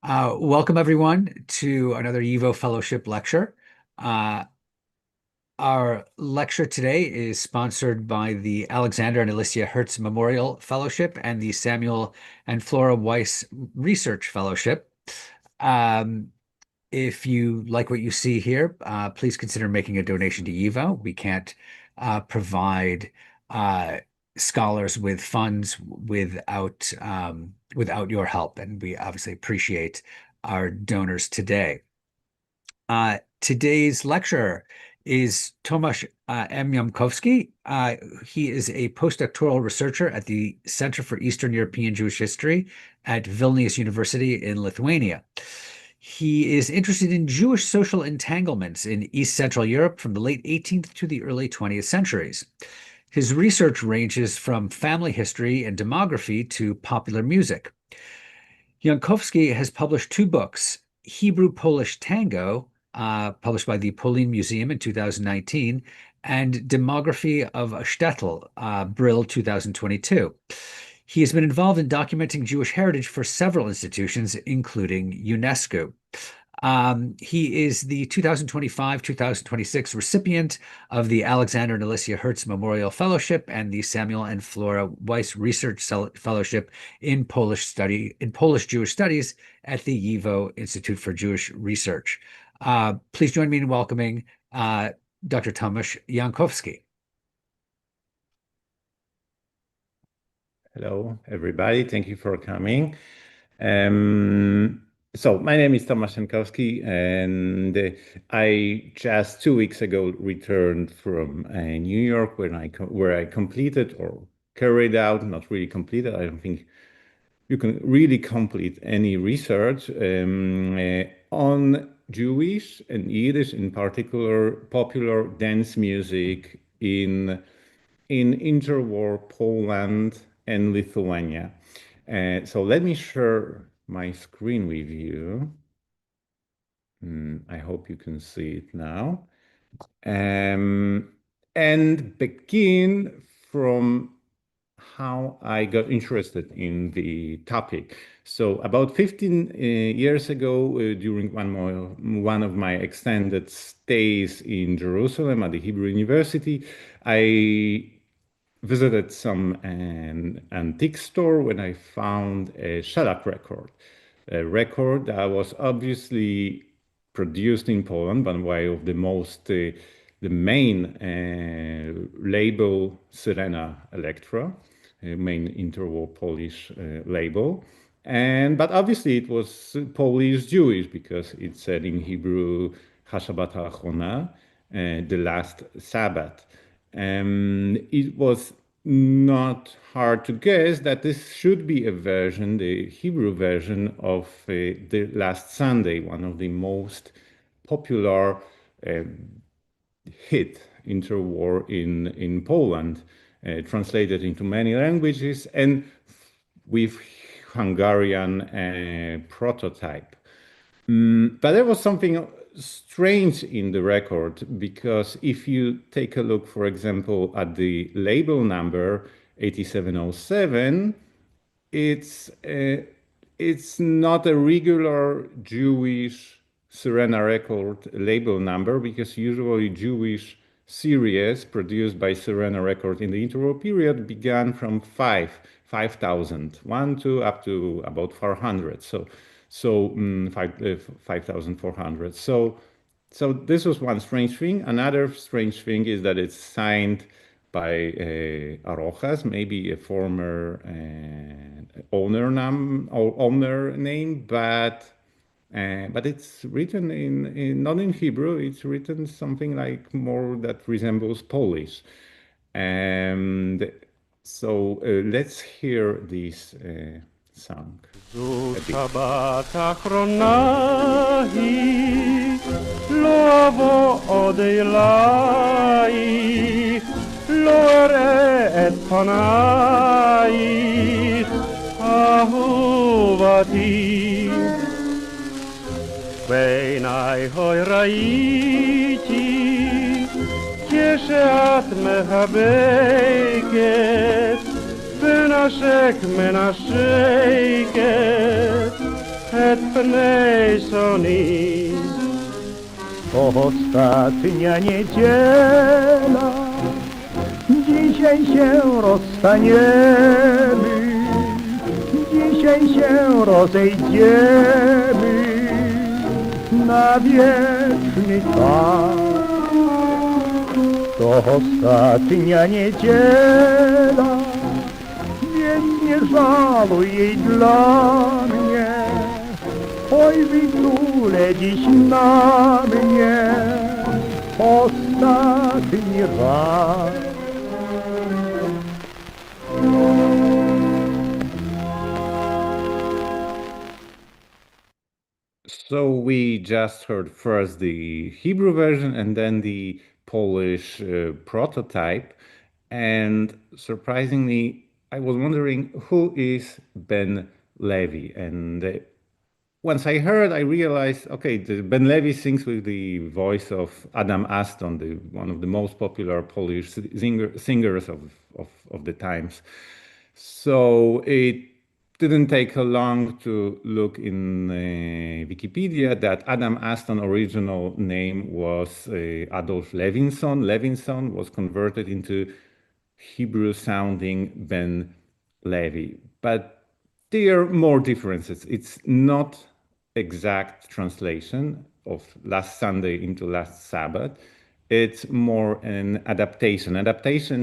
Welcome everyone to another YIVO Fellowship lecture. Uh, our lecture today is sponsored by the Aleksander and Alicja Hertz Memorial Fellowship and the Samuel and Flora Weiss Research Fellowship. Um, if you like what you see here, please consider making a donation to YIVO. We can't provide uh, scholars with funds without your help, and we obviously appreciate our donors today. Today's lecturer is Tomasz M. Jankowski. He is a postdoctoral researcher at the Center for Eastern European Jewish History at Vilnius University in Lithuania. He is interested in Jewish social entanglements in East Central Europe from the late 18th to the early 20th centuries. His research ranges from family history and demography to popular music. Jankowski has published two books, Hebrew-Polish Tango, published by the Polin Museum in 2019, and Demography of a Shtetl, Brill 2022. He has been involved in documenting Jewish heritage for several institutions, including UNESCO. He is the 2025-2026 recipient of the Aleksander and Alicja Hertz Memorial Fellowship and the Samuel and Flora Weiss Research Fellowship in Polish Jewish Studies at the YIVO Institute for Jewish Research. Please join me in welcoming Dr. Tomasz Jankowski. Hello, everybody. Thank you for coming. So my name is Tomasz Jankowski, and I just 2 weeks ago returned from New York, where I completed or carried out, not really completed. I don't think you can really complete any research on Jewish and Yiddish, in particular, popular dance music in interwar Poland and Lithuania. So let me share my screen with you. I hope you can see it now. And begin from how I got interested in the topic. So about 15 years ago, during one of my extended stays in Jerusalem at the Hebrew University, I visited some antique store when I found a shellac record, a record that was obviously produced in Poland by way of the main label Syrena Electra, main interwar Polish label. But obviously it was Polish Jewish because it said in Hebrew, Hashabat Ha'achona, the last Sabbath. It was not hard to guess that this should be a version, the Hebrew version of the Last Sunday, one of the most popular hit interwar in Poland, translated into many languages and with Hungarian prototype. But there was something strange in the record, because if you take a look, for example, at the label number 8707, it's not a regular Jewish Syrena record label number, because usually Jewish series produced by Syrena record in the interwar period began from 5,000, up to about 400. So 5,400. So this was one strange thing. Another strange thing is that it's signed by Arojas, maybe a former owner name, but it's written in not in Hebrew. It's written something like more that resembles Polish. And so let's hear this song. Shabbat achronahi, lo avo od elai, lo ere et panai, ahuvati. Veinai hoi raiti, keshat mehabeket, Menashek, et pnesonis. Ostatnia niedziela, dzisiaj się rozstaniemy, dzisiaj się rozejdziemy na wieczny czas. To ostatnia niedziela, więc nie żaluj jej dla mnie. Oj, wytule dziś na mnie ostatni raz. So we just heard first the Hebrew version and then the Polish prototype. And surprisingly, I was wondering who is Ben Levy. And once I heard, I realized, okay, Ben Levy sings with the voice of Adam Aston, one of the most popular Polish singers of the times. So it didn't take long to look in Wikipedia that Adam Aston original name was Adolf Levinson. Levinson was converted into Hebrew sounding Ben Levy. But there are more differences. It's not exact translation of last Sunday into last Sabbath. It's more an adaptation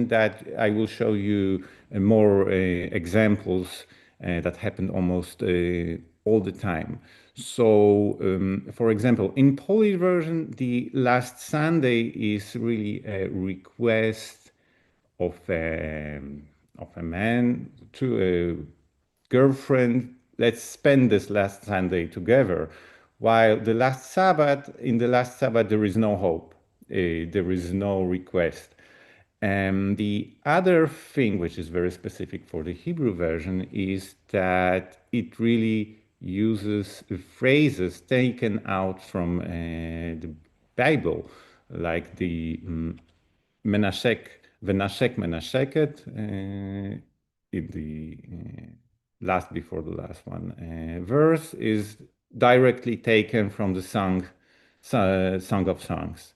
that I will show you more examples that happen almost all the time. So, for example, in Polish version, the last Sunday is really a request of a man to a girlfriend. Let's spend this last Sunday together. While in the last Sabbath, there is no hope. There is no request. And the other thing, which is very specific for the Hebrew version, is that it really uses phrases taken out from the Bible, like the Menashek, Menasheket, in the last before the last one verse is directly taken from the Song of Songs.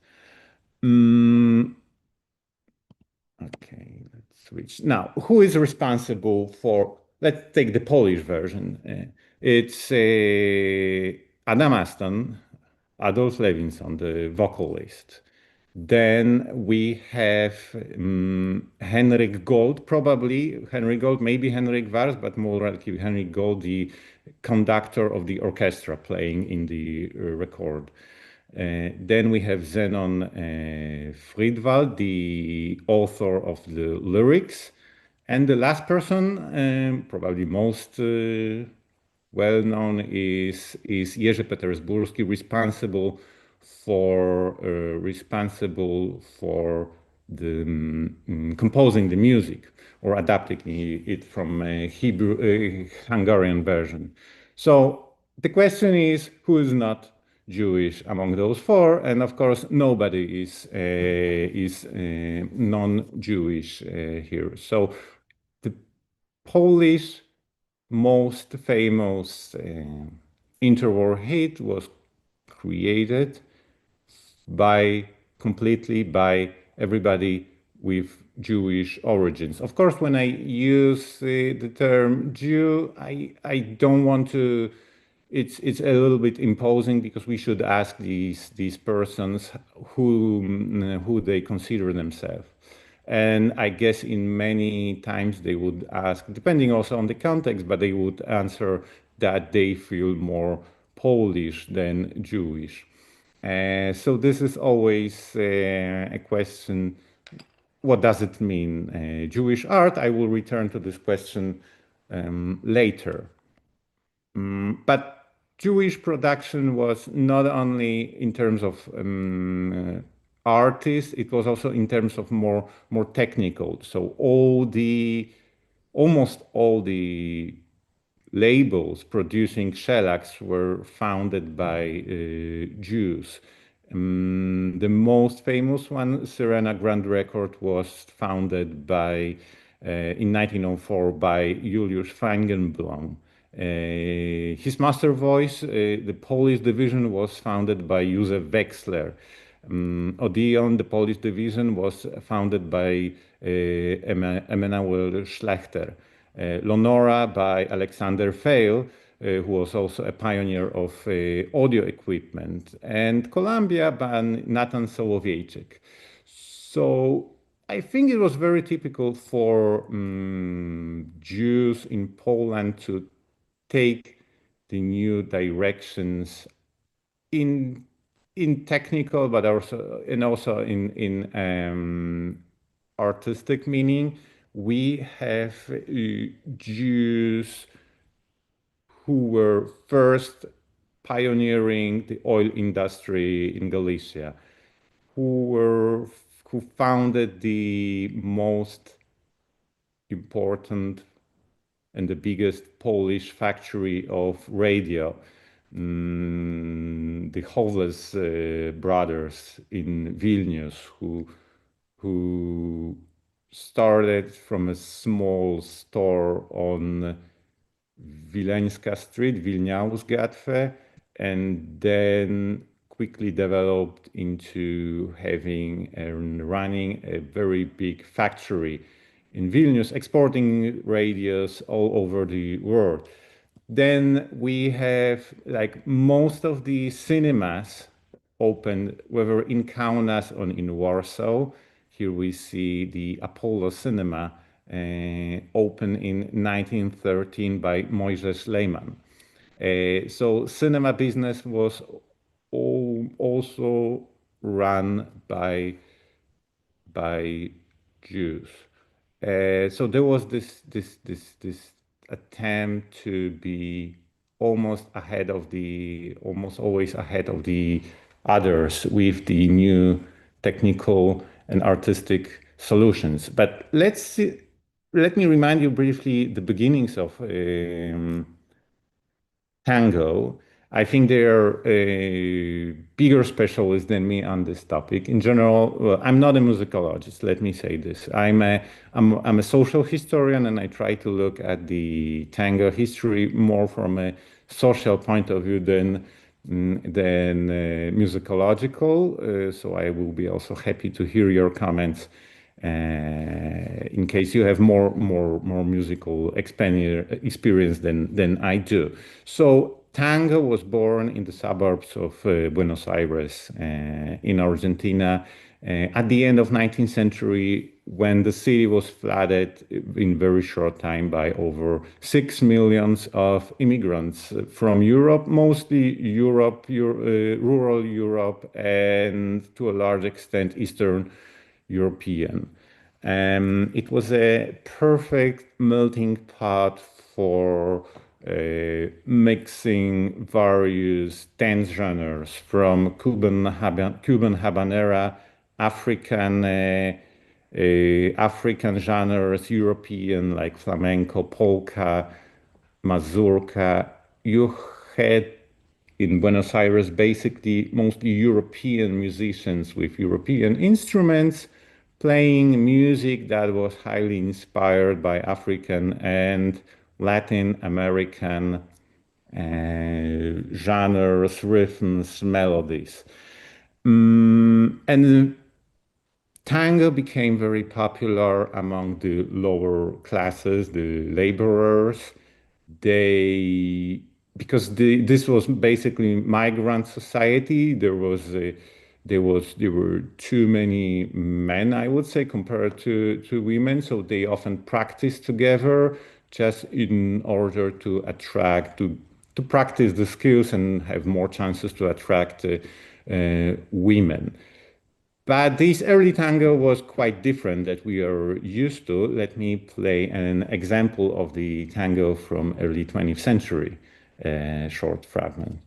Okay, let's switch. Now, who is responsible for, let's take the Polish version. It's Adam Aston, Adolf Levinson, the vocalist. Then we have Henrik Gold, probably Henrik Gold, maybe Henrik Vars, but more likely Henrik Gold, the conductor of the orchestra playing in the record. Then we have Zenon Friedwald, the author of the lyrics. And the last person, probably most well-known, is Jerzy Petersburski, responsible for the composing the music or adapting it from a Hungarian version. So the question is, who is not Jewish among those four? And of course, nobody is non-Jewish here. So the Polish most famous interwar hit was created completely by everybody with Jewish origins. Of course, when I use the term Jew, I don't want to. It's a little bit imposing because we should ask these persons who they consider themselves. And I guess in many times they would ask, depending also on the context, but they would answer that they feel more Polish than Jewish. So this is always a question, what does it mean, Jewish art? I will return to this question later. But Jewish production was not only in terms of artists, it was also in terms of more technical. So almost all the labels producing shellacs were founded by Jews. The most famous one, Sirena Grand Record, was founded in 1904 by Julius Feigenbaum. His master voice, the Polish division, was founded by Józef Wexler. Odeon, the Polish division, was founded by Emanuel Schlechter. Lonora by Aleksander Fail, who was also a pioneer of audio equipment, and Columbia by Nathan Sołowiejczyk. So I think it was very typical for Jews in Poland to take the new directions in technical, but also in artistic meaning. We have Jews who were first pioneering the oil industry in Galicia, who founded the most important and the biggest Polish factory of radio, the Howells brothers in Vilnius, who started from a small store on Wileńska Street, Wilniausgatve, and then quickly developed into having and running a very big factory in Vilnius, exporting radios all over the world. Then we have, like, most of the cinemas opened, whether in Kaunas or in Warsaw. Here we see the Apollo Cinema, opened in 1913 by Mojżesz Lehmann. So cinema business was also run by Jews. So there was this attempt to be almost always ahead of the others with the new technical and artistic solutions. But let me remind you briefly the beginnings of Tango. I think they are bigger specialists than me on this topic. In general, well, I'm not a musicologist, let me say this. I'm a social historian, and I try to look at the tango history more from a social point of view than musicological. So I will be also happy to hear your comments in case you have more musical experience than I do. So Tango was born in the suburbs of Buenos Aires in Argentina at the end of 19th century, when the city was flooded in very short time by over 6 million of immigrants from Europe, mostly rural Europe, and to a large extent Eastern European. It was a perfect melting pot for mixing various dance genres, from Cuban habanera, African genres, European like flamenco, polka, mazurka. You had in Buenos Aires basically mostly European musicians with European instruments playing music that was highly inspired by African and Latin American genres, rhythms, melodies. And tango became very popular among the lower classes, the laborers. Because this was basically migrant society. There were too many men, I would say, compared to women. So they often practiced together just in order to practice the skills and have more chances to attract women. But this early tango was quite different that we are used to. Let me play an example of the tango from early 20th century, short fragment.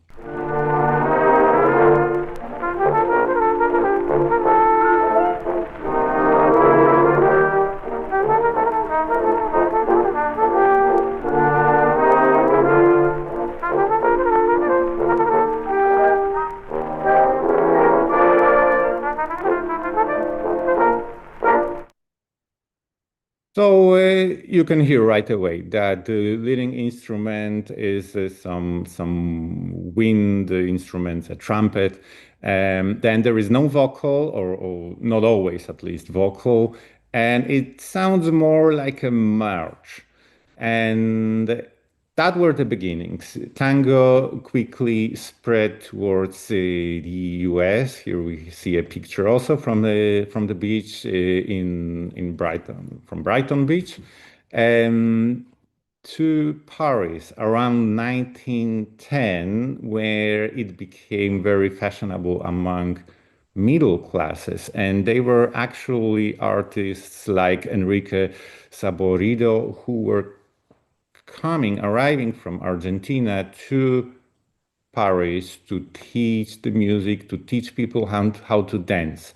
So you can hear right away that the leading instrument is some wind instruments, a trumpet. Then there is no vocal, or not always at least vocal, and it sounds more like a march. And that were the beginnings. Tango quickly spread towards the US. Here we see a picture also from the beach in Brighton, from Brighton Beach, to Paris around 1910, where it became very fashionable among middle classes, and they were actually artists like Enrique Saborido who were arriving from Argentina to Paris to teach the music, to teach people how to dance.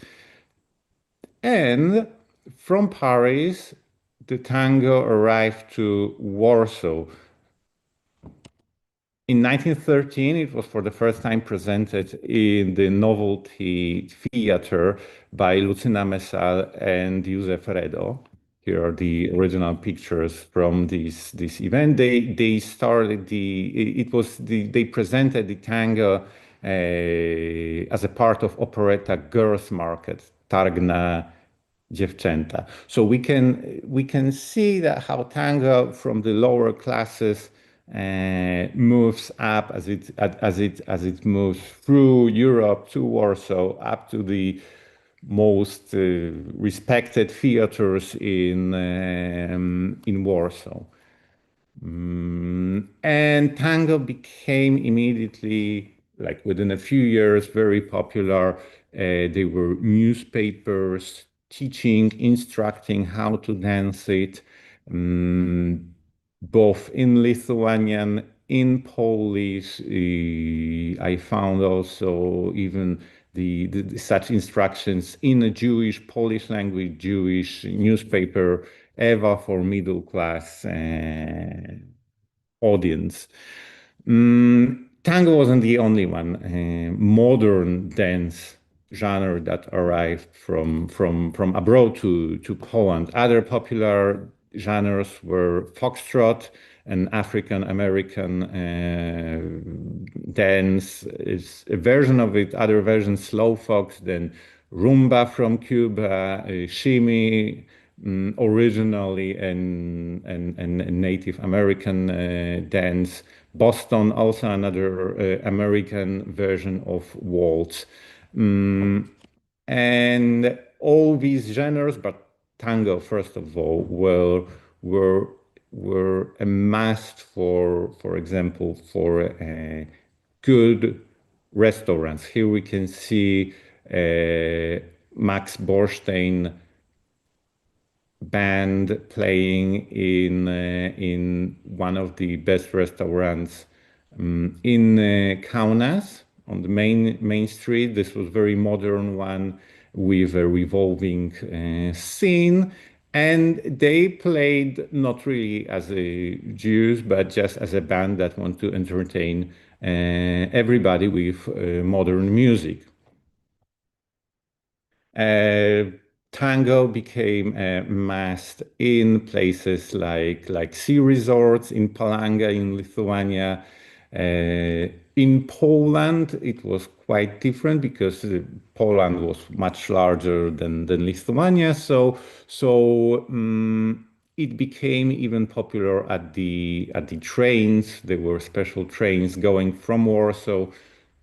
And from Paris, the tango arrived to Warsaw. In 1913, it was for the first time presented in the Novelty Theater by Lucyna Messal and Józef Redo. Here are the original pictures from this event. They started they presented the tango as a part of operetta Girls Market, Targna Dziewczęta. So we can see that how tango from the lower classes moves up as it moves through Europe to Warsaw up to the most respected theaters in Warsaw. And tango became immediately, like within a few years, very popular. There were newspapers teaching, instructing how to dance it, both in Lithuanian, in Polish. I found also even such instructions in a Jewish, Polish language, Jewish newspaper, Eva for middle class audience. Tango wasn't the only one. Modern dance genre that arrived from abroad to Poland. Other popular genres were Foxtrot, an African American dance, is a version of it, other versions slow fox, then rumba from Cuba, shimmy, originally and Native American dance. Boston, also another American version of waltz. And all these genres, but tango, first of all, were amassed for example, for good restaurants. Here we can see Max Borstein band playing in one of the best restaurants in Kaunas on the main street. This was very modern one with a revolving scene, and they played not really as a Jews, but just as a band that want to entertain everybody with modern music. Tango became massed in places like sea resorts in Palanga in Lithuania. In Poland, it was quite different because Poland was much larger than Lithuania. So it became even popular at the trains. There were special trains going from Warsaw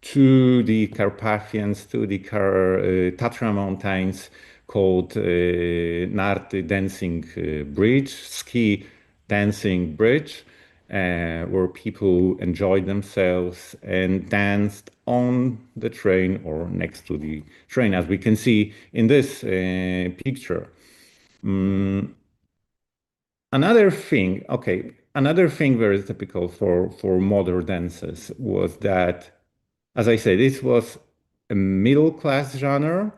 to the Carpathians, to the Tatra Mountains, called Narty Dancing Bridge, ski dancing bridge, where people enjoyed themselves and danced on the train or next to the train, as we can see in this picture. Another thing very typical for modern dances was that, as I said, this was a middle class genre,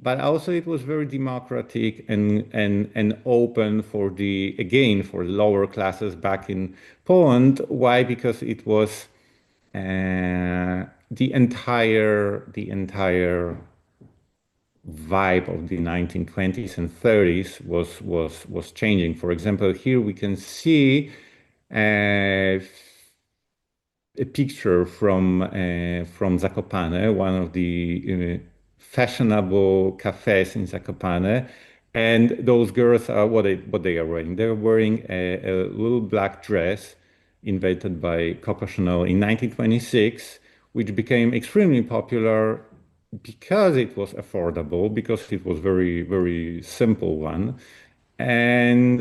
but also it was very democratic and open for the lower classes back in Poland. Why? Because it was the entire vibe of the 1920s and 30s was changing. For example, here we can see a picture from Zakopane, one of the fashionable cafes in Zakopane, and those girls are what they are wearing. They're wearing a little black dress invented by Coco Chanel in 1926, which became extremely popular because it was affordable, because it was very simple one, and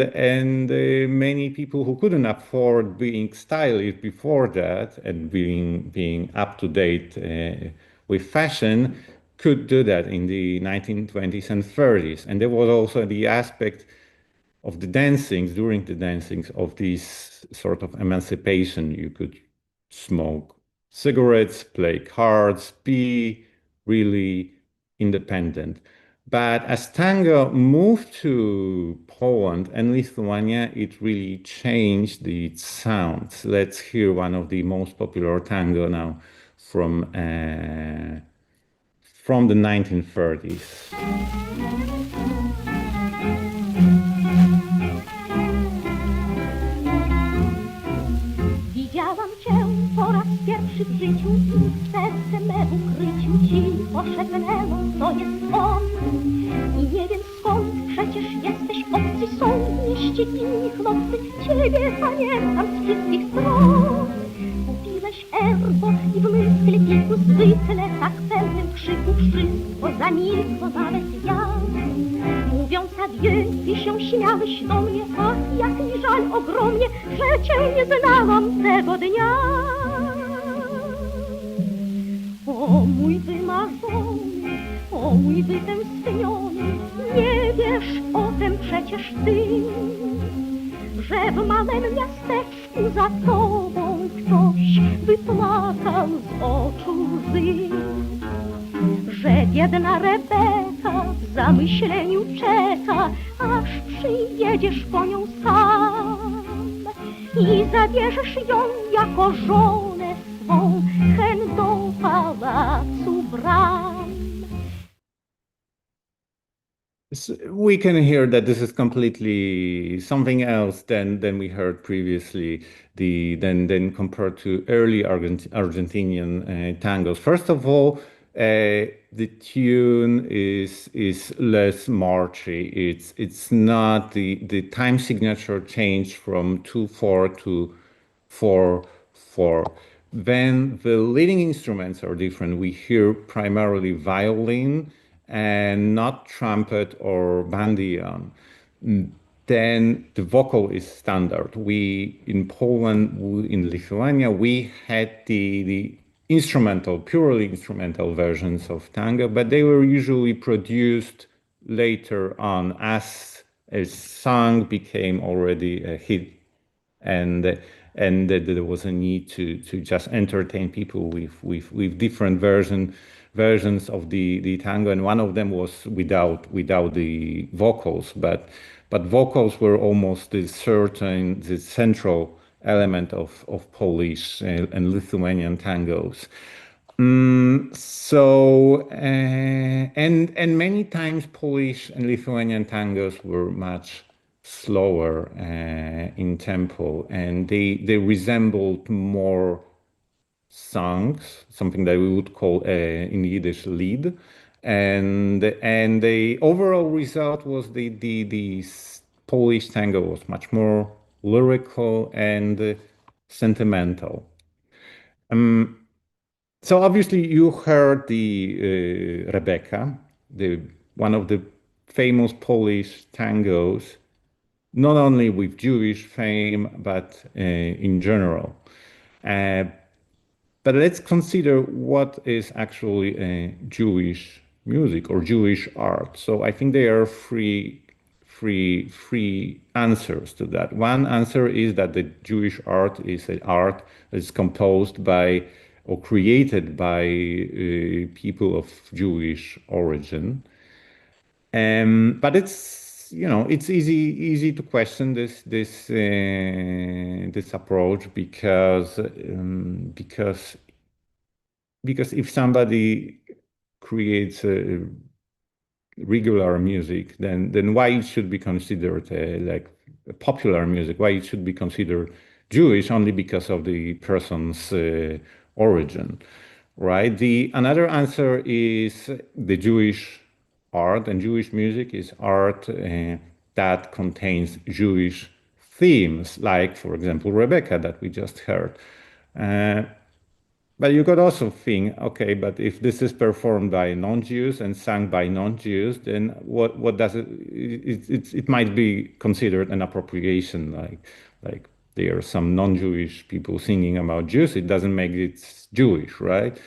many people who couldn't afford being stylish before that and being up to date with fashion could do that in the 1920s and 30s. And there was also the aspect of the dancings, during the dancings, of this sort of emancipation. You could smoke cigarettes, play cards, be really independent. But as tango moved to Poland and Lithuania, it really changed its sounds. Let's hear one of the most popular tango now from the 1930s. Widziałam cię po raz pierwszy w życiu i serce me w ukryciu ci poszepnęło, to jest on. I nie wiem skąd, przecież jesteś obcy, są w mieście inni chłopcy. Ciebie pamiętam z wszystkich stron. Kupiłeś erbo i w sklepiku zwykle tak pełnym krzyku wszystko zamilkło, nawet ja. Mówiąc adieu, ty się śmiałeś do mnie, ach, jak mi żal ogromnie, że cię nie znałam tego dnia. O mój wymarzony, o mój wytęskniony, nie wiesz o tym przecież ty, że w małym miasteczku za tobą ktoś wypłakał z oczu łzy. Że biedna Rebeka w zamyśleniu czeka, aż przyjedziesz po nią sam i zabierzesz ją jako żonę swą hen do pałacu bram. We can hear that this is completely something else than we heard previously, than compared to early Argentinian tangos. First of all, the tune is less marchy. It's not the time signature changed from 2/4 to 4/4. Then the leading instruments are different. We hear primarily violin and not trumpet or bandion. Then the vocal is standard. We in Poland, in Lithuania, we had the instrumental, purely instrumental versions of tango, but they were usually produced later on as a song became already a hit, and there was a need to just entertain people with different versions of the tango, and one of them was without the vocals, but vocals were almost the central element of Polish and Lithuanian tangos. And many times Polish and Lithuanian tangos were much slower in tempo, and they resembled more songs, something that we would call in Yiddish lied, and the overall result was the Polish tango was much more lyrical and sentimental. So obviously you heard the Rebecca, one of the famous Polish tangos, not only with Jewish fame, but in general. But let's consider what is actually Jewish music or Jewish art. So I think there are three answers to that. One answer is that the Jewish art is an art that is composed by or created by people of Jewish origin. But it's easy to question this approach because if somebody creates regular music, then why it should be considered like popular music? Why it should be considered Jewish only because of the person's origin, right? Another answer is the Jewish art, and Jewish music is art that contains Jewish themes, like, for example, Rebecca that we just heard. But you could also think, okay, but if this is performed by non-Jews and sung by non-Jews, then what does it might be considered an appropriation, like there are some non-Jewish people singing about Jews. It doesn't make it Jewish, right?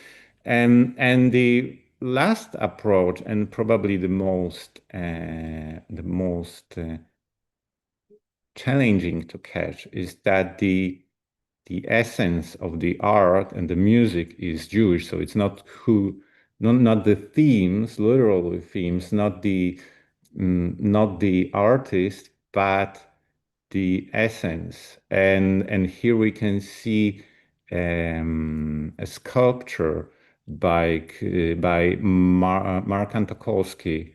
And the last approach, and probably the most challenging to catch, is that the essence of the art and the music is Jewish. So it's not the themes, literal themes, not the artist, but the essence. And here we can see a sculpture by Mark Jankowski.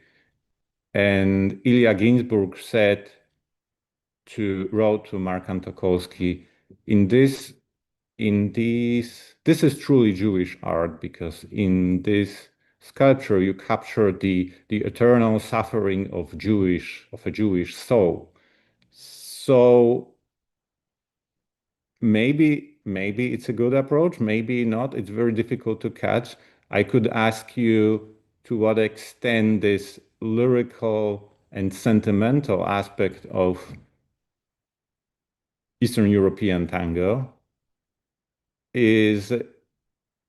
And Ilya Ginsburg wrote to Mark Jankowski, this is truly Jewish art, because in this sculpture you capture the eternal suffering of a Jewish soul. So maybe it's a good approach, maybe not. It's very difficult to catch. I could ask you to what extent this lyrical and sentimental aspect of Eastern European tango is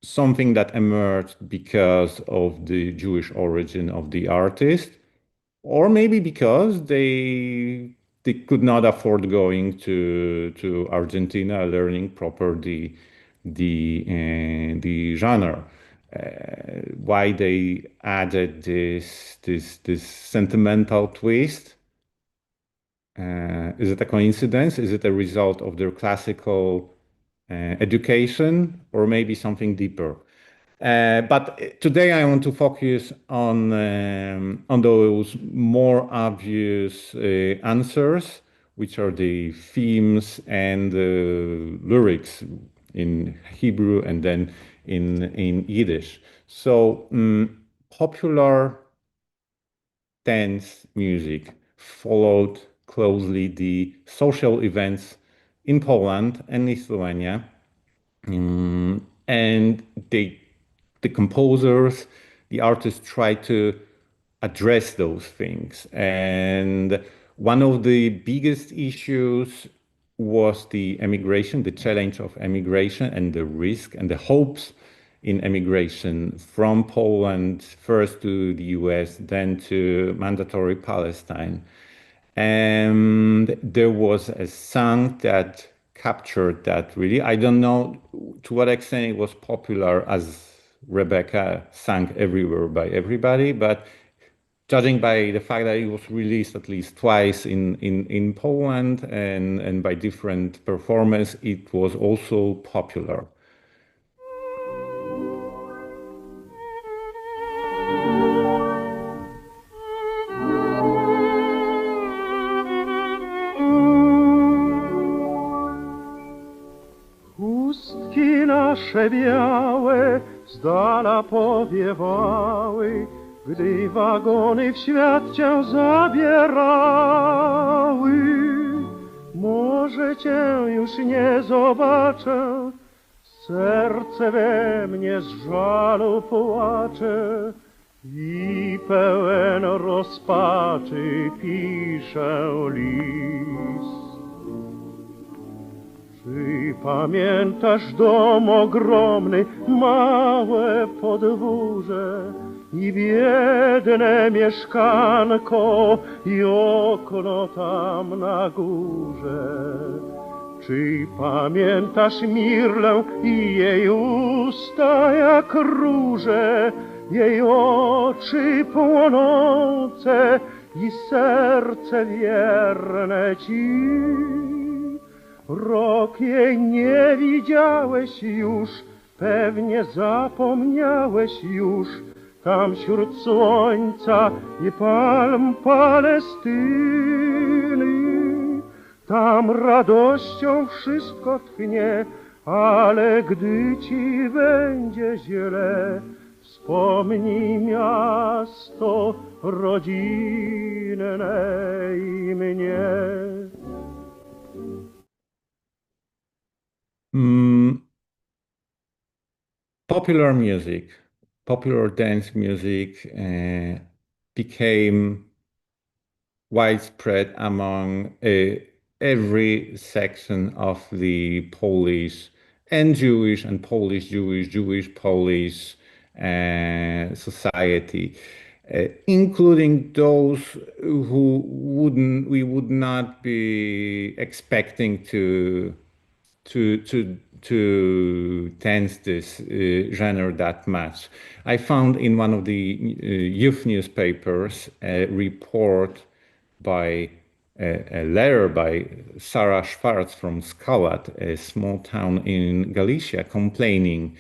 something that emerged because of the Jewish origin of the artist, or maybe because they could not afford going to Argentina, learning proper the genre. Why they added this sentimental twist? Is it a coincidence? Is it a result of their classical education, or maybe something deeper? But today I want to focus on those more obvious answers, which are the themes and the lyrics in Hebrew and then in Yiddish. So popular dance music followed closely the social events in Poland and Lithuania, and the composers, the artists tried to address those things. And one of the biggest issues was the emigration, the challenge of emigration, and the risk and the hopes in emigration from Poland, first to the US, then to mandatory Palestine. And there was a song that captured that really. I don't know to what extent it was popular as Rebecca sang everywhere by everybody, but judging by the fact that it was released at least twice in Poland and by different performers, it was also popular. Nasze białe z dala powiewały, gdy wagony w świat cię zabierały. Może cię już nie zobaczę, serce we mnie z żalu płacze i pełen rozpaczy piszę list. Czy pamiętasz dom ogromny, małe podwórze i biedne mieszkanko i okno tam na górze? Czy pamiętasz Mirlę i jej usta jak róże, jej oczy płonące i serce wierne ci? Rok jej nie widziałeś już, pewnie zapomniałeś już, tam wśród słońca i palm Palestyny. Tam radością wszystko tchnie, ale gdy ci będzie źle, wspomnij miasto rodzinne i mnie. Popular music, popular dance music became widespread among every section of the Polish and Jewish and Polish, Jewish, Polish society, including those who we would not be expecting to dance this genre that much. I found in one of the youth newspapers a report by a letter by Sarah Schwartz from Skalat, a small town in Galicia, complaining.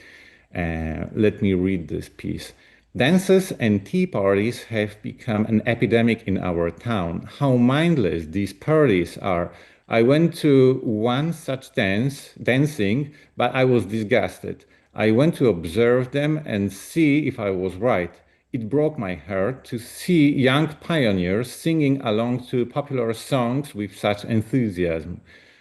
Let me read this piece. Dances and tea parties have become an epidemic in our town. How mindless these parties are. I went to one such dancing, but I was disgusted. I went to observe them and see if I was right. It broke my heart to see young pioneers singing along to popular songs with such enthusiasm.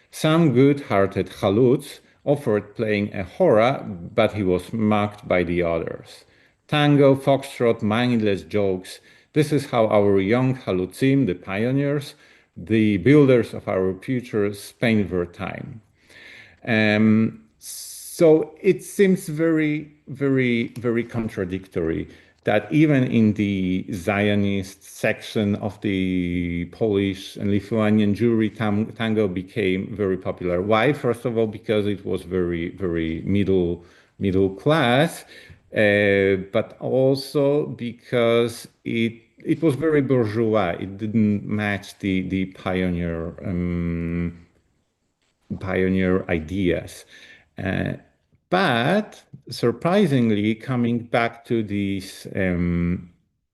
Some good-hearted chaluts offered playing a hora, but he was mocked by the others. Tango, foxtrot, mindless jokes. This is how our young chalutzim, the pioneers, the builders of our future, spend their time. So it seems very, very, very contradictory that even in the Zionist section of the Polish and Lithuanian Jewry, tango became very popular. Why? First of all, because it was very, very middle class, but also because it was very bourgeois. It didn't match the pioneer ideas. But surprisingly, coming back to this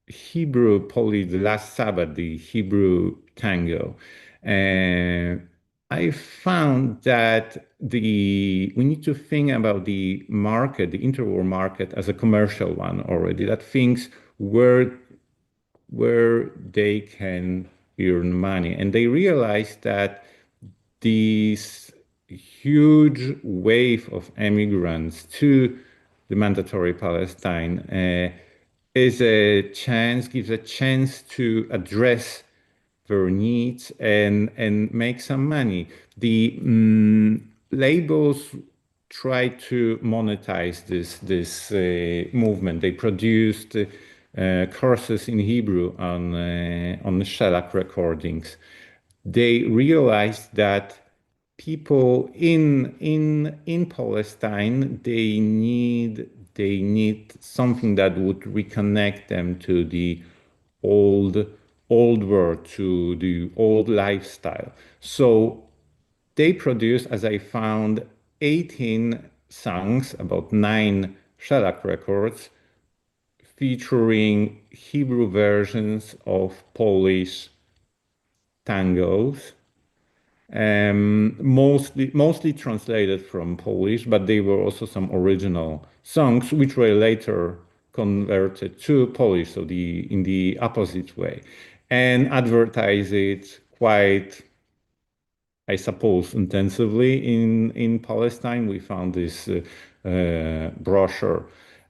Hebrew the last Sabbath, the Hebrew tango, I found that we need to think about the market, the interwar market, as a commercial one already. That things where they can earn money, and they realized that these huge wave of immigrants to the mandatory Palestine gives a chance to address their needs and make some money. The labels try to monetize this movement. They produced courses in Hebrew on the shellac recordings. They realized that people in Palestine, they need something that would reconnect them to the old world, to the old lifestyle. So they produced, as I found, 18 songs, about 9 shellac records, featuring Hebrew versions of Polish tangos. Mostly translated from Polish, but there were also some original songs which were later converted to Polish, so in the opposite way, and advertise it quite, I suppose, intensively in Palestine. We found this brochure,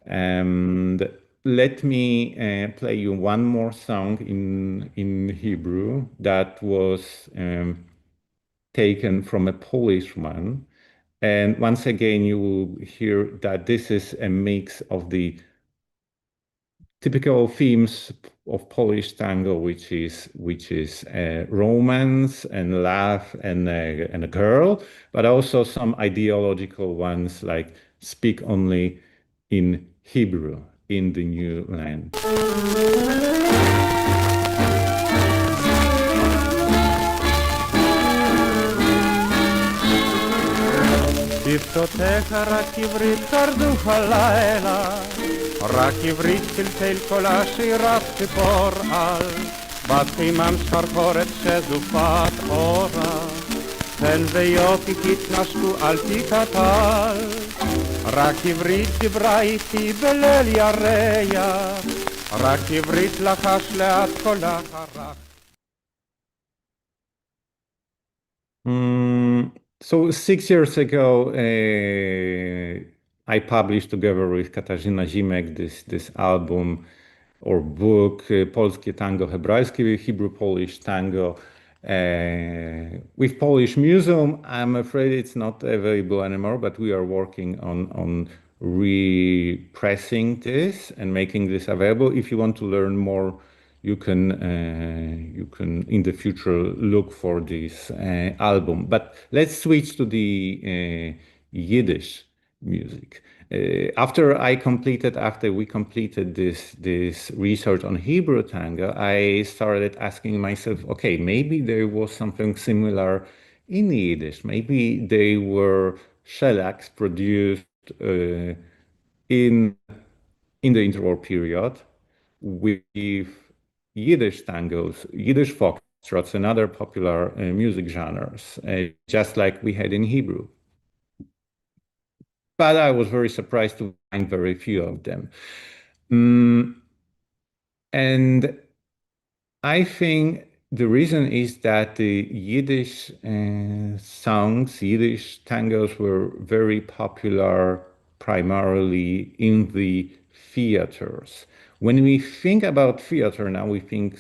and let me play you one more song in Hebrew that was taken from a Polish one. And once again, you will hear that this is a mix of the typical themes of Polish tango, which is romance and love and a girl, but also some ideological ones like speak only in Hebrew in the new land. Discoteca רק עברית קרדו הלילה, רק עברית פלפל כל השירת ציפור על, בת חימם שחרחורת שזופת אורה, תן ויופי תתנשקו אל תקטל, רק עברית דיברה איתי בליל ירח, רק עברית לחש לאט קולה הרך. So 6 years ago, I published together with Katarzyna Zimek this album or book, Polskie Tango Hebrajskie, Hebrew-Polish Tango, with Polish Museum. I'm afraid it's not available anymore, but we are working on repressing this and making this available. If you want to learn more, you can in the future look for this album. But let's switch to the Yiddish music. After we completed this research on Hebrew tango, I started asking myself, okay, maybe there was something similar in Yiddish. Maybe they were shellacs produced in the interwar period with Yiddish tangos, Yiddish foxtrots, and other popular music genres, just like we had in Hebrew. But I was very surprised to find very few of them. And I think the reason is that the Yiddish songs, Yiddish tangos were very popular primarily in the theaters. When we think about theater now, we think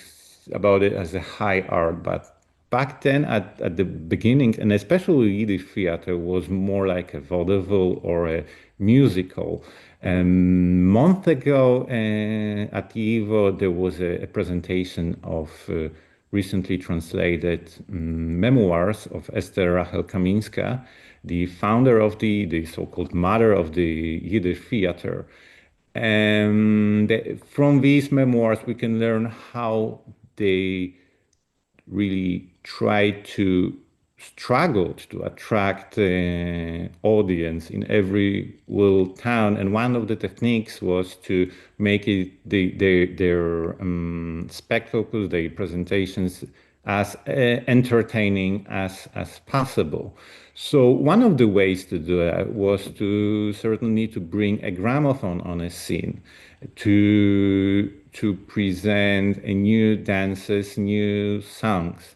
about it as a high art, but back then at the beginning, and especially Yiddish theater, was more like a vaudeville or a musical. A month ago at YIVO, there was a presentation of recently translated memoirs of Esther Rachel Kaminska, the founder of the so-called mother of the Yiddish theater. And from these memoirs, we can learn how they really tried to struggled to attract audience in every little town, and one of the techniques was to make it their spectacles, their presentations, as entertaining as possible. So one of the ways to do that was to certainly to bring a gramophone on a scene, to present a new dances, new songs.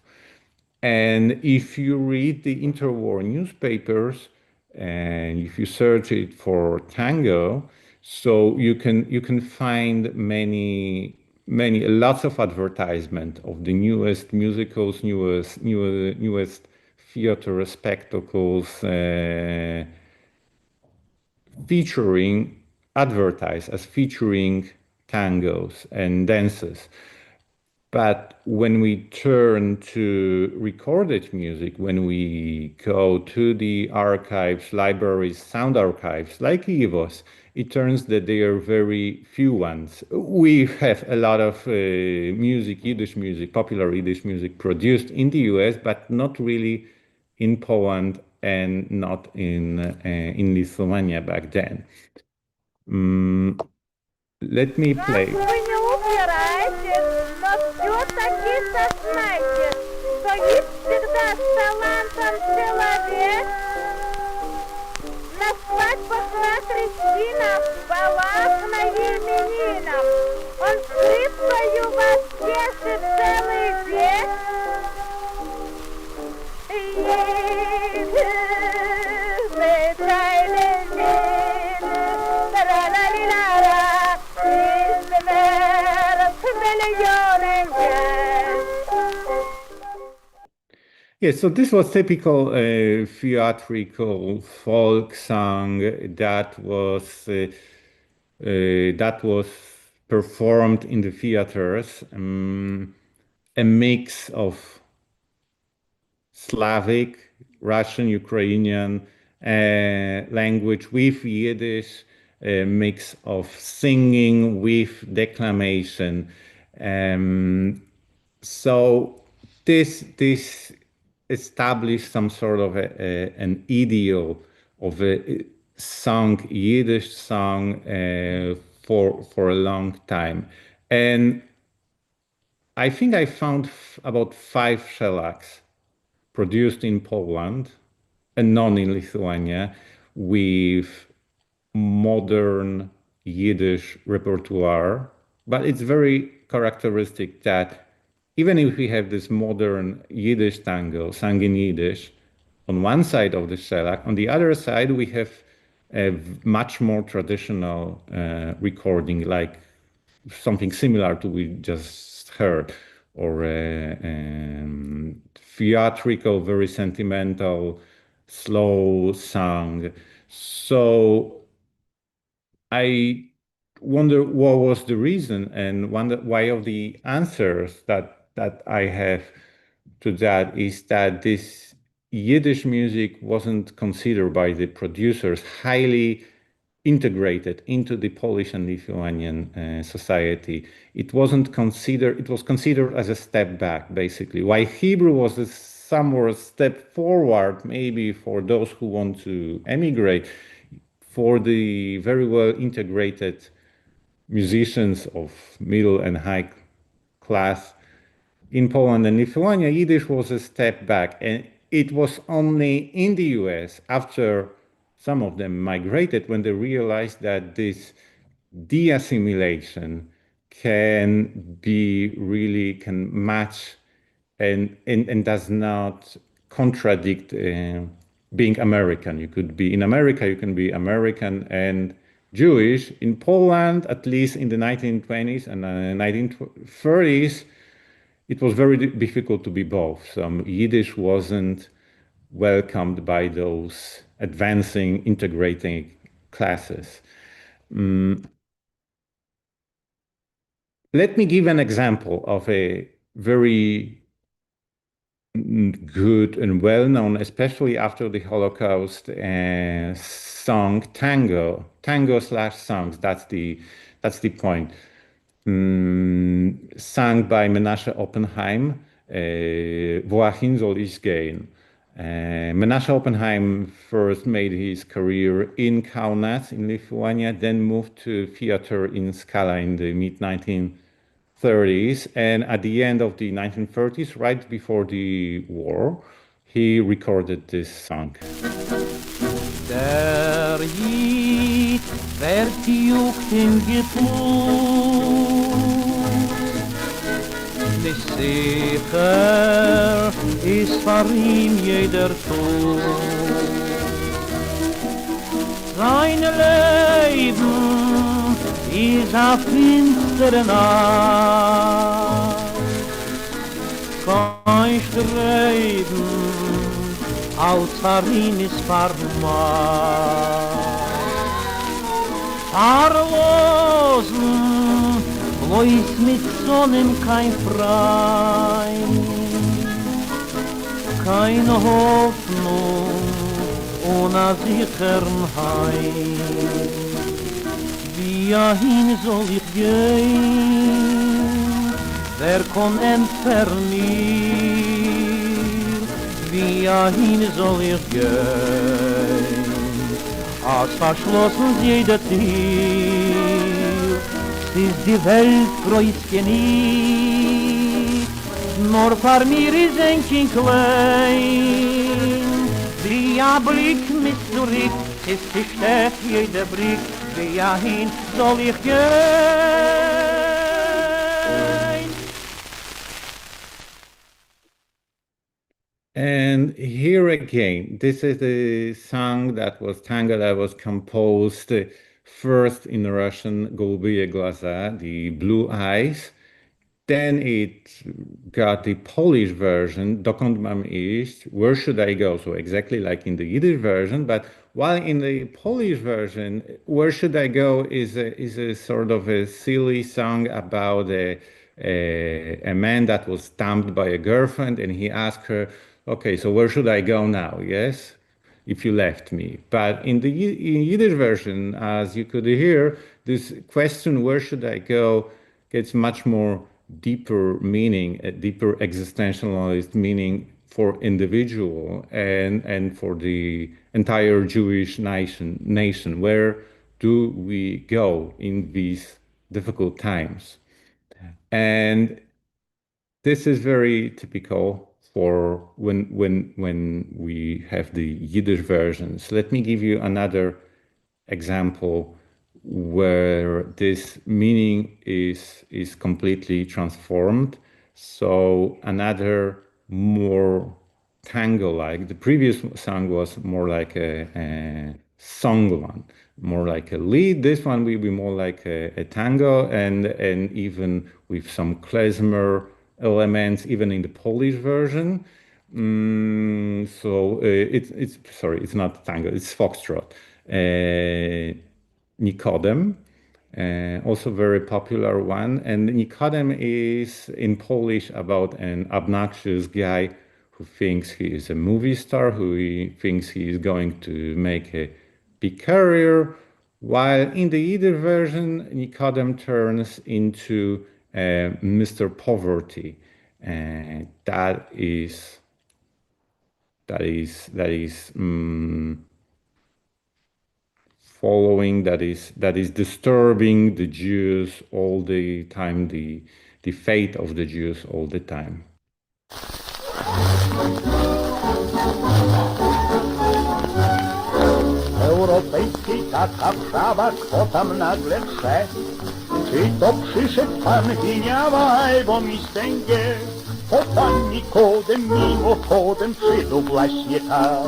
And if you read the interwar newspapers and if you search it for tango, so you can find lots of advertisement of the newest musicals, newest theater spectacles advertised as featuring tangos and dances. But when we turn to recorded music, when we go to the archives, libraries, sound archives, like YIVO's, it turns that there are very few ones. We have a lot of music, Yiddish music, popular Yiddish music produced in the US, but not really in Poland and not in Lithuania back then. Let me play. Все-таки сознайте, что есть всегда с талантом человек. На свадьбах, на крестинах, балах на именинах он скрипкою вас тешит целый век. Yes, so this was typical theatrical folk song that was performed in the theaters, a mix of Slavic, Russian, Ukrainian language with Yiddish, a mix of singing with declamation. So this established some sort of an ideal of a song, Yiddish song for a long time. And I think I found about 5 shellacs produced in Poland and none in Lithuania with modern Yiddish repertoire. But it's very characteristic that even if we have this modern Yiddish tango sung in Yiddish on one side of the shellac, on the other side we have a much more traditional recording, like something similar to we just heard, or theatrical, very sentimental, slow song. So I wonder what was the reason, and why of the answers that I have to that is that this Yiddish music wasn't considered by the producers highly integrated into the Polish and Lithuanian society. It wasn't considered, it was considered as a step back, basically. While Hebrew was a somewhat step forward, maybe for those who want to emigrate, for the very well integrated musicians of middle and high class in Poland and Lithuania, Yiddish was a step back. And it was only in the US, after some of them migrated, when they realized that this de-assimilation can match and does not contradict being American. You could be in America, you can be American and Jewish. In Poland, at least in the 1920s and 1930s, it was very difficult to be both. Yiddish wasn't welcomed by those advancing, integrating classes. Let me give an example of a very good and well-known, especially after the Holocaust, song Tango. Tango/songs, that's the point. Sung by Menashe Oppenheim, Wohin soll ich gehen? Menashe Oppenheim first made his career in Kaunas in Lithuania, then moved to theater in Skala in the mid-1930s. And at the end of the 1930s, right before the war, he recorded this song. Der Jid wird juckt im Geput, nicht sicher ist vor ihm jeder Tod. Sein Leben ist a finstere Nacht, kein Streben als Farin ist vermacht. Verlosen, bloß mit Sonnen kein Freund, keine Hoffnung ohne sichern Heim. Wohin soll ich gehen? Wer kann entfernen mir? Wohin soll ich gehen? Als verschlossen jeder Tür, ist die Welt groß genug, nur vor mir ist ein Kind klein. Der Blick mit zurück, ist die Stadt jeder Blick, wohin soll ich gehen? And here again, this is the song that was Tango that was composed first in Russian, Голубые глаза, the blue eyes. Then it got the Polish version, Dokąd mam iść, where should I go? So exactly like in the Yiddish version, but while in the Polish version, where should I go is a sort of a silly song about a man that was dumped by a girlfriend, and he asked her, okay, so where should I go now? Yes, if you left me. But in the Yiddish version, as you could hear, this question, where should I go, gets much more deeper meaning, a deeper existentialist meaning for individual and for the entire Jewish nation. Where do we go in these difficult times? And this is very typical for when we have the Yiddish versions. Let me give you another example where this meaning is completely transformed. So another more tango-like. The previous song was more like a song one, more like a lead. This one will be more like a tango, and even with some klezmer elements, even in the Polish version. So it's sorry, it's not tango, it's foxtrot. Nikodem, also very popular one. And Nikodem is in Polish about an obnoxious guy who thinks he is a movie star, who he thinks he is going to make a big career, while in the Yiddish version, Nikodem turns into Mr. Poverty. That is following, that is disturbing the Jews all the time, the fate of the Jews all the time. Europejskiej taka prawa, kto tam nagle prze? Czy to przyszedł pan Winiawa albo mistęgie? To pan Nikodem mimochodem przyszedł właśnie tam,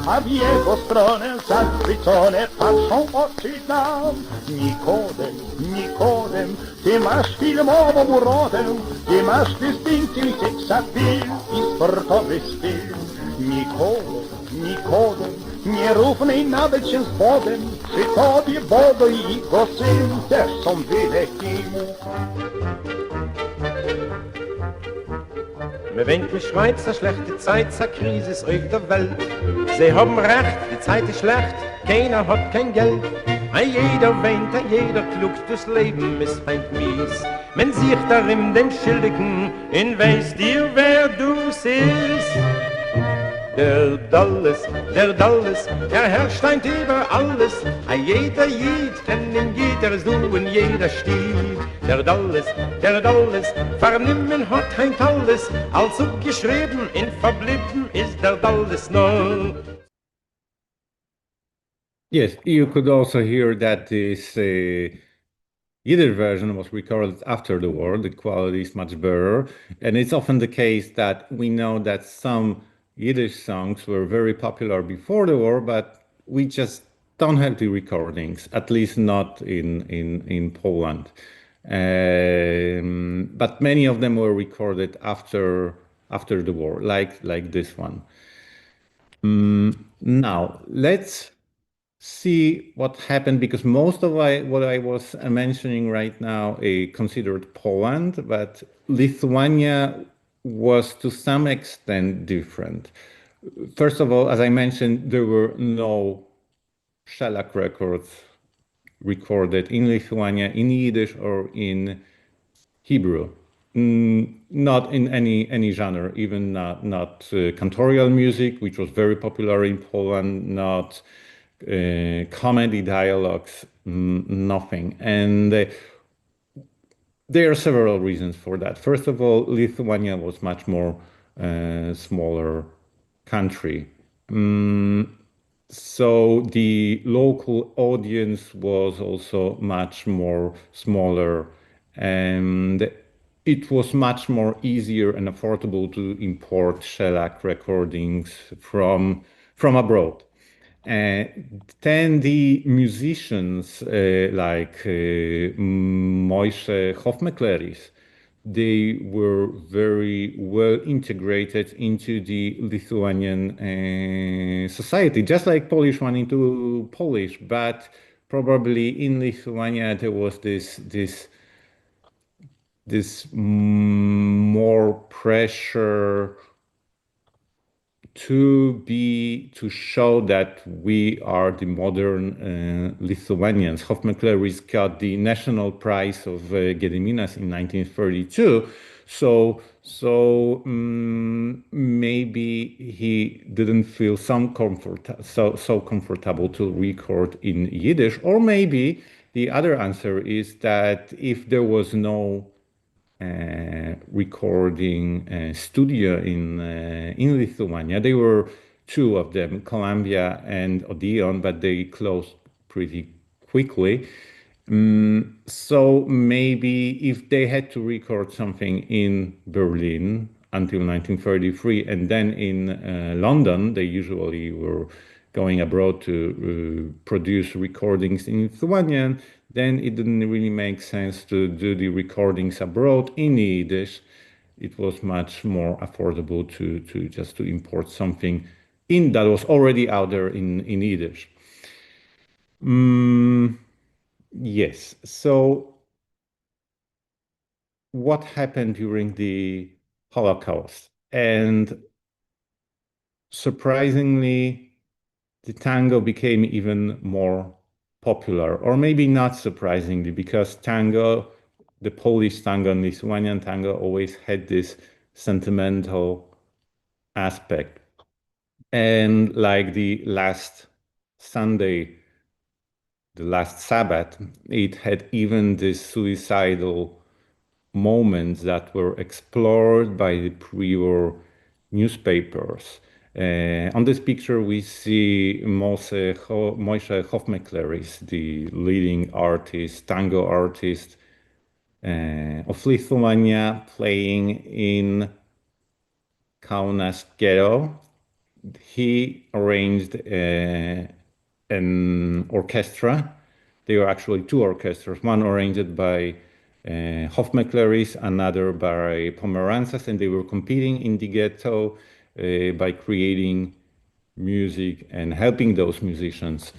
a w jego stronę zachwycone patrzą oczy nam. Nikodem, Nikodem, ty masz filmową urodę, ty masz dystynkcję seksapil i sportowy styl. Nikodem, Nikodem, nierównej nawet się z Bogiem, przy tobie Bogo i jego syn też są wylekimi. Me wenkt die Schweizer schlechte Zeit, zur Krise ist euch der Welt. Sie haben recht, die Zeit ist schlecht, keiner hat kein Geld. Jeder weint, jeder klugt, das Leben ist feint mies. Man sieht darin den Schildigen, in weißt dir, wer du siehst. Der Dalles, herrscht ein über alles. Jeder Jid kennt ihn, jeder Du und jeder Stiel. Der Dalles, vernimmen hat ein Talles, als geschrieben, in verblieben ist der Dalles noch. Yes, you could also hear that this Yiddish version was recorded after the war. The quality is much better. And it's often the case that we know that some Yiddish songs were very popular before the war, but we just don't have the recordings, at least not in Poland. But many of them were recorded after the war, like this one. Now, let's see what happened, because most of what I was mentioning right now considered Poland, but Lithuania was to some extent different. First of all, as I mentioned, there were no shellac records recorded in Lithuania in Yiddish or in Hebrew. Not in any genre, even not cantorial music, which was very popular in Poland, not comedy dialogues, nothing. And there are several reasons for that. First of all, Lithuania was much more smaller country. So the local audience was also much more smaller, and it was much more easier and affordable to import shellac recordings from abroad. Then the musicians like Moise Hofmekleris, they were very well integrated into the Lithuanian society, just like Polish one into Polish, but probably in Lithuania there was this more pressure to show that we are the modern Lithuanians. Hofmekleris got the National Prize of Gediminas in 1932, Maybe he didn't feel so comfortable to record in Yiddish, or maybe the other answer is that if there was no recording studio in Lithuania, there were two of them, Columbia and Odeon, but they closed pretty quickly. So maybe if they had to record something in Berlin until 1933 and then in London, they usually were going abroad to produce recordings in Lithuanian, then it didn't really make sense to do the recordings abroad in Yiddish. It was much more affordable to just to import something in that was already out there in Yiddish. Yes. So what happened during the Holocaust? And surprisingly, the tango became even more popular, or maybe not surprisingly, because tango, the Polish tango and Lithuanian tango always had this sentimental aspect. And like the last Sunday, the last Sabbath, it had even this suicidal moments that were explored by the pre-war newspapers. On this picture, we see Moise Hofmekleris, the leading artist, tango artist of Lithuania, playing in Kaunas ghetto. He arranged an orchestra. There were actually two orchestras, one arranged by Hofmekleris, another by Pomeranzas, and they were competing in the ghetto by creating music and helping those musicians.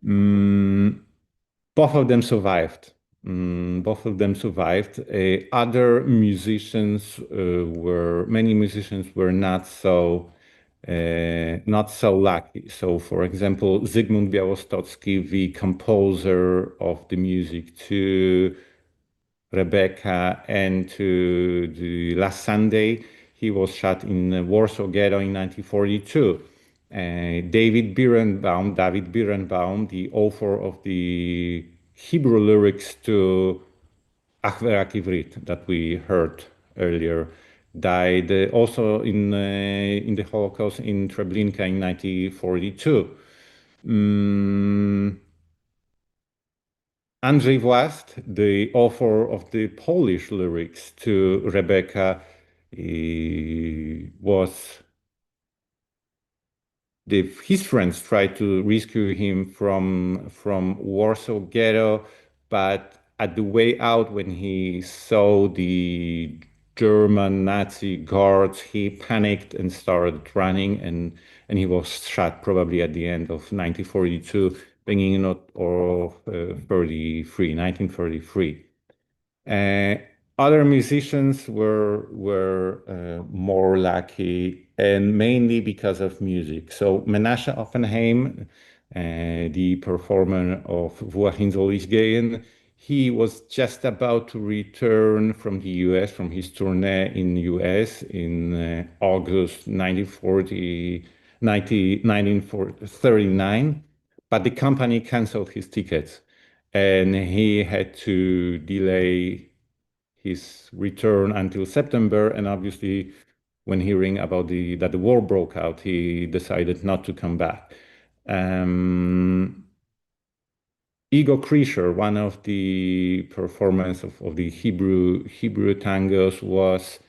Both of them survived. Both of them survived. Other musicians many musicians were not so lucky. So, for example, Zygmunt Białostocki, the composer of the music to Rebecca and to the Last Sunday, he was shot in the Warsaw Ghetto in 1942. David Birnbaum, the author of the Hebrew lyrics to Ach Verak Ivrit that we heard earlier, died also in the Holocaust in Treblinka in 1942. Andrzej Włast, the author of the Polish lyrics to Rebecca, his friends tried to rescue him from Warsaw Ghetto, but at the way out, when he saw the German Nazi guards, he panicked and started running, and he was shot probably at the end of 1942, beginning of 1933. Other musicians were more lucky, and mainly because of music. So Menashe Oppenheim, the performer of Wohin soll ich gehen, he was just about to return from the US, from his tournée in US in August 1939, but the company canceled his tickets, and he had to delay his return until September. And obviously, when hearing about that the war broke out, he decided not to come back. Igor Krischer, one of the performers of the Hebrew tangos, was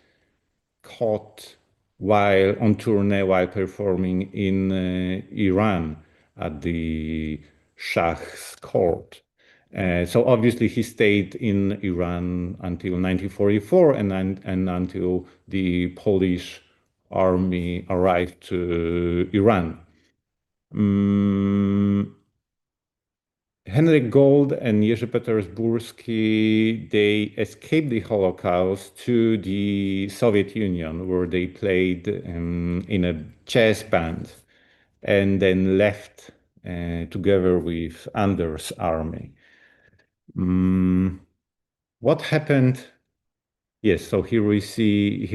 caught while on tournée, while performing in Iran at the Shah's court. So obviously he stayed in Iran until 1944 and until the Polish army arrived to Iran. Henryk Gold and Jerzy Petersburski, they escaped the Holocaust to the Soviet Union, where they played in a jazz band and then left together with Anders' army. What happened Yes, so here we see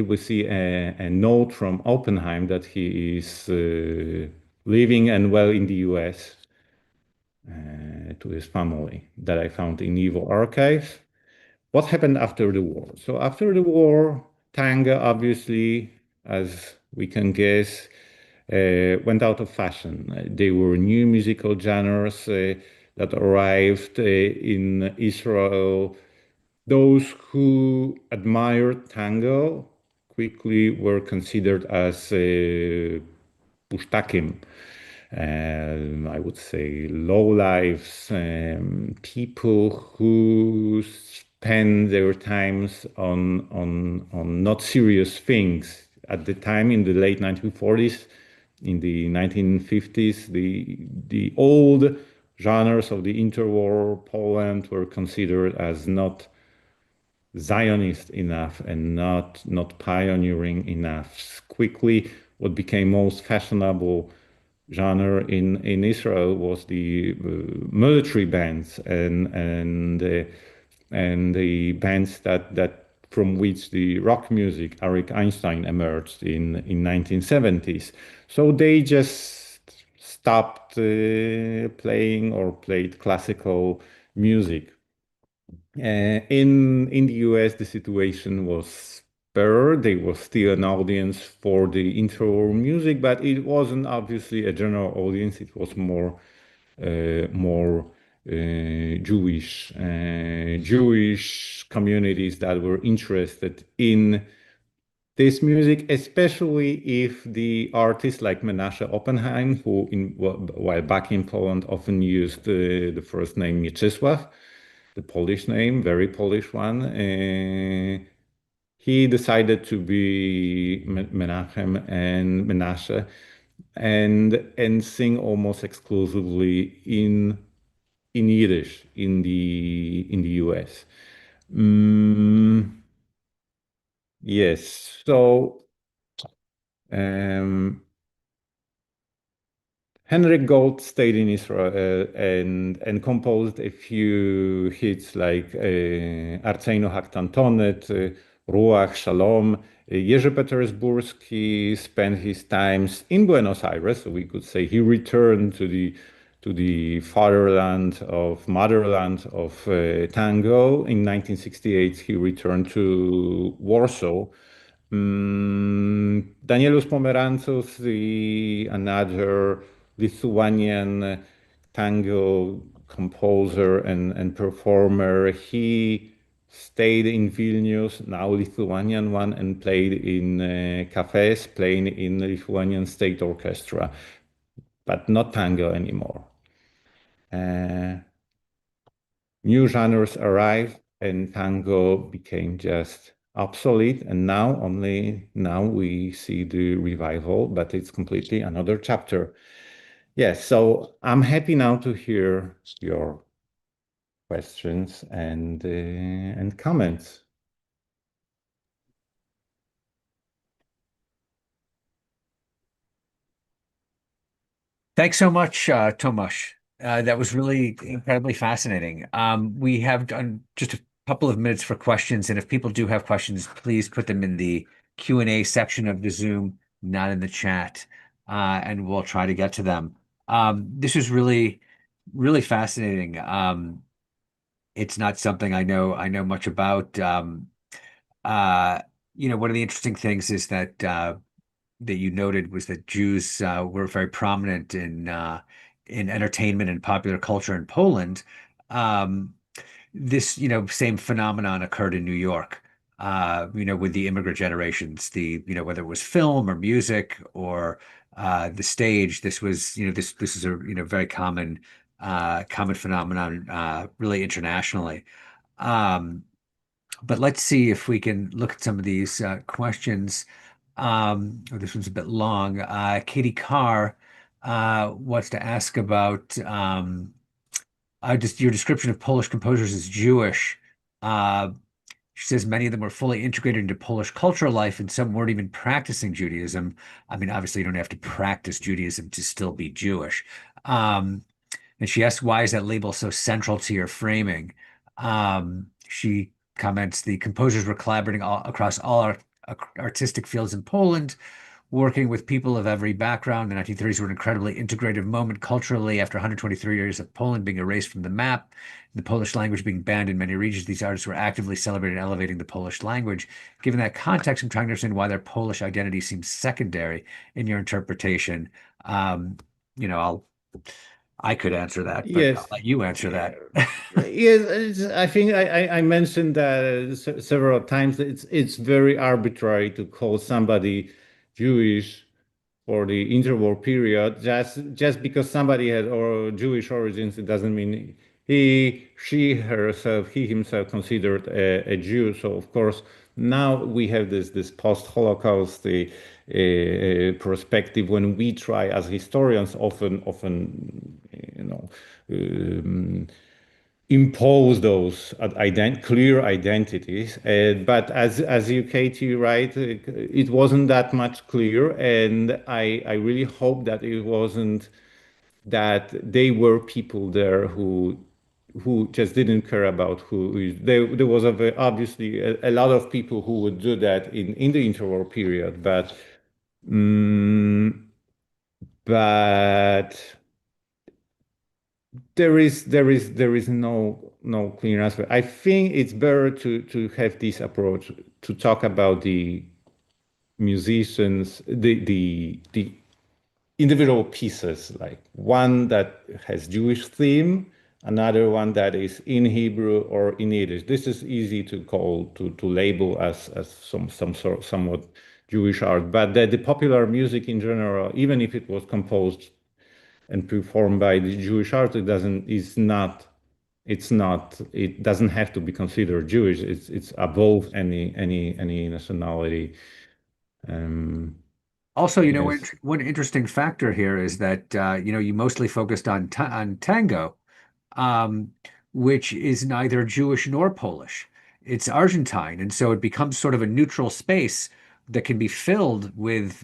a note from Oppenheim that he is living and well in the US to his family that I found in Evo Archive. What happened after the war? So after the war, Tango, obviously, as we can guess, went out of fashion. They were new musical genres that arrived in Israel. Those who admired tango quickly were considered as pushtakim, I would say lowlifes, people who spend their times on not serious things. At the time, in the late 1940s, in the 1950s, the old genres of the interwar Poland were considered as not Zionist enough and not pioneering enough. Quickly, what became most fashionable genre in Israel was the military bands and the bands that from which the rock music Arik Einstein emerged in 1970s. So they just stopped playing or played classical music. In the US, the situation was better. There was still an audience for the intro music, but it wasn't obviously a general audience. It was more Jewish communities that were interested in this music, especially if the artists like Menashe Oppenheim, who while back in Poland often used the first name Mieczysław, the Polish name, very Polish one. He decided to be Menachem and Menashe and sing almost exclusively in Yiddish in the US. Yes, so Henrik Gold stayed in Israel and composed a few hits like Arceino Haktantonet, Ruach Shalom. Jerzy Petersburski spent his times in Buenos Aires, so we could say he returned to the motherland of tango. In 1968, he returned to Warsaw. Danielus Pomerantzos, another Lithuanian tango composer and performer. He stayed in Vilnius, now Lithuanian one, and played in cafes, playing in the Lithuanian State Orchestra, but not tango anymore. New genres arrived and tango became just obsolete, and now we see the revival, but it's completely another chapter. Yes, so I'm happy now to hear your questions and comments. Thanks so much, Tomasz. That was really incredibly fascinating. We have done just a couple of minutes for questions, and if people do have questions, please put them in the Q&A section of the Zoom, not in the chat, and we'll try to get to them. This is really, really fascinating. It's not something I know much about. One of the interesting things is that that you noted was that Jews were very prominent in entertainment and popular culture in Poland. This same phenomenon occurred in New York. With the immigrant generations, whether it was film or music or the stage, this was this is a very common phenomenon really internationally. But let's see if we can look at some of these questions. This one's a bit long. Katie Carr wants to ask about just your description of Polish composers as Jewish. She says many of them were fully integrated into Polish cultural life, and some weren't even practicing Judaism. I mean, obviously, you don't have to practice Judaism to still be Jewish. And she asks, why is that label so central to your framing? She comments, the composers were collaborating across all artistic fields in Poland, working with people of every background. The 1930s were an incredibly integrative moment culturally. After 123 years of Poland being erased from the map, the Polish language being banned in many regions, these artists were actively celebrating and elevating the Polish language. Given that context, I'm trying to understand why their Polish identity seems secondary in your interpretation. I could answer that, but Yes. I'll let you answer that. Yes, I think I mentioned that several times. It's very arbitrary to call somebody Jewish for the interwar period just because somebody had or Jewish origins. It doesn't mean he himself considered a Jew. So of course now we have this post-Holocaust perspective when we try as historians often impose those clear identities. But as you, Katie, right, it wasn't that much clear, and I really hope that it wasn't that they were people there who just didn't care about who is. There was obviously a lot of people who would do that in the interwar period, but there is no clear answer. I think it's better to have this approach to talk about the musicians, the individual pieces, like one that has Jewish theme, another one that is in Hebrew or in Yiddish. This is easy to label as somewhat Jewish art, but the popular music in general, even if it was composed and performed by the Jewish art, it doesn't have to be considered Jewish. It's above any nationality. Also, one interesting factor here is that you mostly focused on tango, which is neither Jewish nor Polish. It's Argentine, and so it becomes sort of a neutral space that can be filled with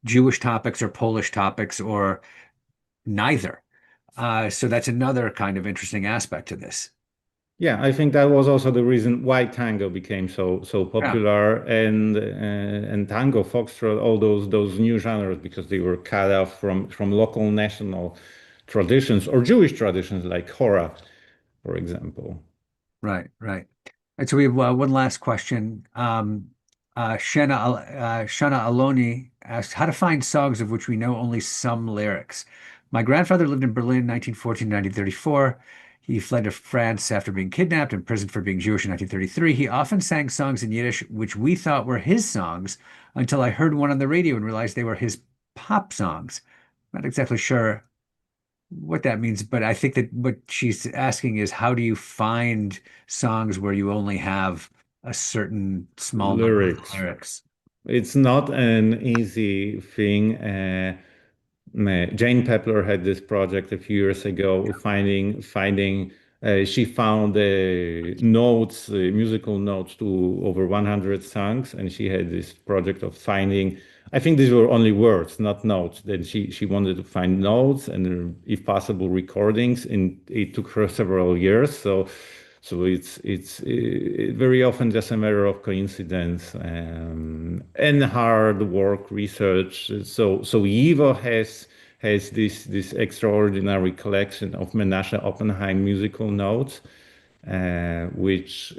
Jewish topics or Polish topics or neither. So that's another kind of interesting aspect to this. Yeah, I think that was also the reason why tango became so popular, and tango, foxtrot, all those new genres, because they were cut off from local national traditions or Jewish traditions like hora, for example. Right. And so we have one last question. Shana Aloni asked how to find songs of which we know only some lyrics. My grandfather lived in Berlin 1914 to 1934. He fled to France after being kidnapped and imprisoned for being Jewish in 1933. He often sang songs in Yiddish, which we thought were his songs, until I heard one on the radio and realized they were his pop songs. Not exactly sure what that means, but I think that what she's asking is how do you find songs where you only have a certain small number of lyrics? It's not an easy thing. Jane Pepler had this project a few years ago, finding. She found notes, musical notes to over 100 songs, and she had this project of finding. I think these were only words, not notes. Then she wanted to find notes and, if possible, recordings, and it took her several years. So it's very often just a matter of coincidence and hard work, research. So Yivo has this extraordinary collection of Menashe Oppenheim musical notes, which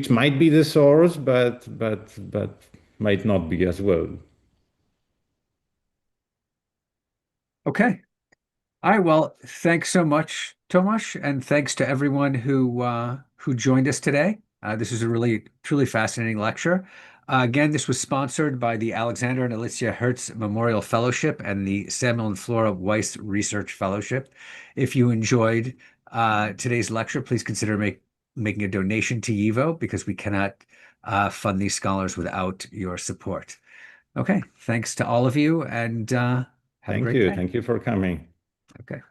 might be the source, but might not be as well. Okay. All right. Well, thanks so much, Tomasz, and thanks to everyone who joined us today. This is a really, truly fascinating lecture. Again, this was sponsored by the Aleksander and Alicja Hertz Memorial Fellowship and the Samuel and Flora Weiss Research Fellowship. If you enjoyed today's lecture, please consider making a donation to YIVO, because we cannot fund these scholars without your support. Okay. Thanks to all of you, and have a great day. Thank you for coming. Okay.